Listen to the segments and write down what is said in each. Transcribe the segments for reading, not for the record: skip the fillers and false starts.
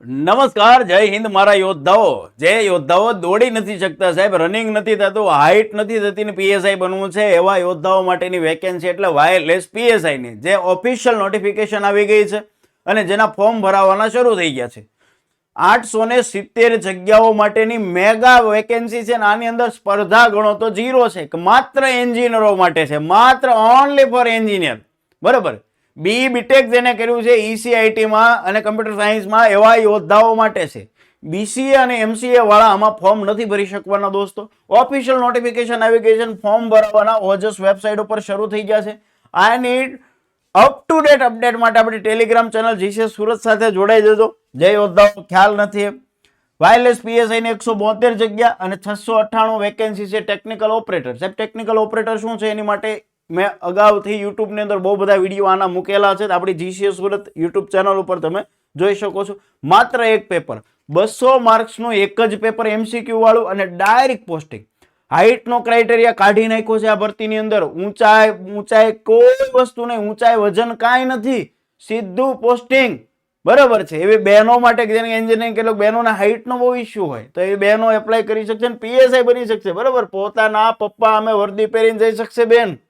નમસ્કાર, જય હિન્દ મારા યોદ્ધાઓ. જે યોદ્ધાઓ દોડી નથી શકતા સાહેબ, રનિંગ નથી થતું, હાઇટ નથી થતી ને પીએસઆઈ બનવું છે, એવા યોદ્ધાઓ માટેની વેકેન્સી એટલે વાયરલેસ પીએસઆઈની જે ઓફિશિયલ નોટિફિકેશન આવી ગઈ છે અને જેના ફોર્મ ભરાવાના શરૂ થઈ ગયા છે. 870 જગ્યાઓ માટેની મેગા વેકેન્સી છે અને આની અંદર સ્પર્ધા ગણો તો 0 છે. માત્ર એન્જિનિયરો માટે છે, માત્ર ઓનલી ફોર એન્જિનિયર. બરાબર. બી બીટેક જેને કર્યું છે ઈસીઆઈટીમાં અને કમ્પ્યુટર સાયન્સમાં એવા યોદ્ધાઓ માટે છે. બીસીએ અને એમસીએ વાળા આમાં ફોર્મ નથી ભરી શકવાના દોસ્તો. ઓફિશિયલ નોટિફિકેશન આવી ગઈ છે, ફોર્મ ભરવાના ઓજસ વેબસાઇટ ઉપર શરૂ થઈ ગયા છે. I need up to date update માટે આપણી ટેલિગ્રામ ચેનલ જીસીએસ સુરત સાથે જોડાઈ જજો. જે યોદ્ધાઓ ખ્યાલ નથી, વાયરલેસ પીએસઆઈ ની 172 જગ્યા અને 698 વેકેન્સી છે ટેકનિકલ ઓપરેટર. સાહેબ ટેકનિકલ ઓપરેટર શું છે એની માટે મેં અગાઉથી યુટ્યુબની અંદર બહુ બધા વિડીયો આના મૂકેલા છે. આપણી જીસીએસ સુરત યુટ્યુબ ચેનલ ઉપર તમે જોઈ શકો છો. માત્ર એક પેપર, 200 માર્ક્સનું એક જ પેપર એમસીક્યુ વાળું અને ડાયરેક્ટ પોસ્ટિંગ. હાઇટનો ક્રાઇટેરિયા કાઢી નાખ્યો છે આ ભરતીની અંદર. ઊંચાઈ કોઈ વસ્તુ નહીં, ઊંચાઈ વજન કાંઈ નથી, સીધું પોસ્ટિંગ. બરાબર છે. એવી બહેનો માટે જેને એન્જિનિયરિંગ કેટલોક બહેનોના હાઇટનો બહુ ઇસ્યુ હોય તો એ બહેનો એપ્લાય કરી શકશે ને પીએસઆઈ બની શકશે. બરાબર. પોતાના પપ્પા અમે વર્દી પહેરીને જઈ શકશે બેન.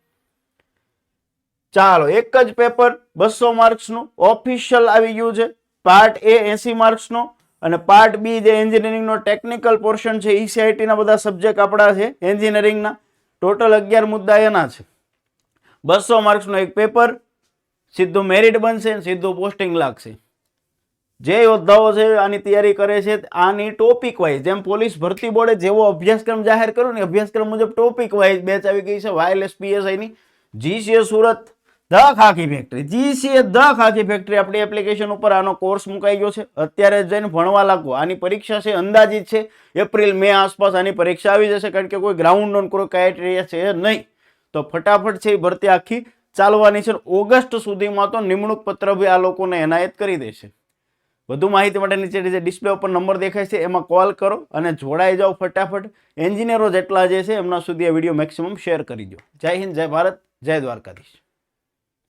ચાલો, એક જ પેપર 200 માર્ક્સનું ઓફિશિયલ આવી ગયું છે. પાર્ટ એ 80 માર્ક્સનો અને પાર્ટ બી જે એન્જિનિયરિંગનો ટેકનિકલ પોર્શન છે, ઈસીઆઈટી ના બધા સબ્જેક્ટ આપણા છે એન્જિનિયરિંગના. ટોટલ 11 મુદ્દા એના છે. 200 માર્ક્સનો એક પેપર, સીધું મેરિટ બનશે, સીધું પોસ્ટિંગ લાગશે. જે યોદ્ધાઓ છે આની તૈયારી કરે છે, આની ટોપિક વાઇઝ, જેમ પોલીસ ભરતી બોર્ડે જેવો અભ્યાસક્રમ જાહેર કર્યો ને અભ્યાસક્રમ મુજબ ટોપિક વાઇઝ બેચ આવી ગઈ છે વાયરલેસ પીએસઆઈ ની. GCS Surat the Khakhi factory, GCS the Khakhi factory આપણી એપ્લિકેશન ઉપર આનો કોર્સ મુકાઈ ગયો છે. અત્યારે જઈને ભણવા લાગો. આની પરીક્ષા છે અંદાજિત છે એપ્રિલ મે આસપાસ આની પરીક્ષા આવી જશે, કારણ કે કોઈ ગ્રાઉન્ડ ઓન કોઈ ક્રાઇટેરિયા છે નહીં. તો ફટાફટ છે એ ભરતી આખી ચાલવાની છે. ઓગસ્ટ સુધીમાં તો નિમણૂક પત્ર બી આ લોકોને એનાયત કરી દેશે. વધુ માહિતી માટે નીચે જે ડિસ્પ્લે ઉપર નંબર દેખાય છે એમાં કોલ કરો અને જોડાઈ જાઓ ફટાફટ. એન્જિનિયરો જેટલા જે છે એમના સુધી આ વિડીયો મેક્સિમમ શેર કરી દો. જય હિન્દ, જય ભારત, જય દ્વારકાધીશ.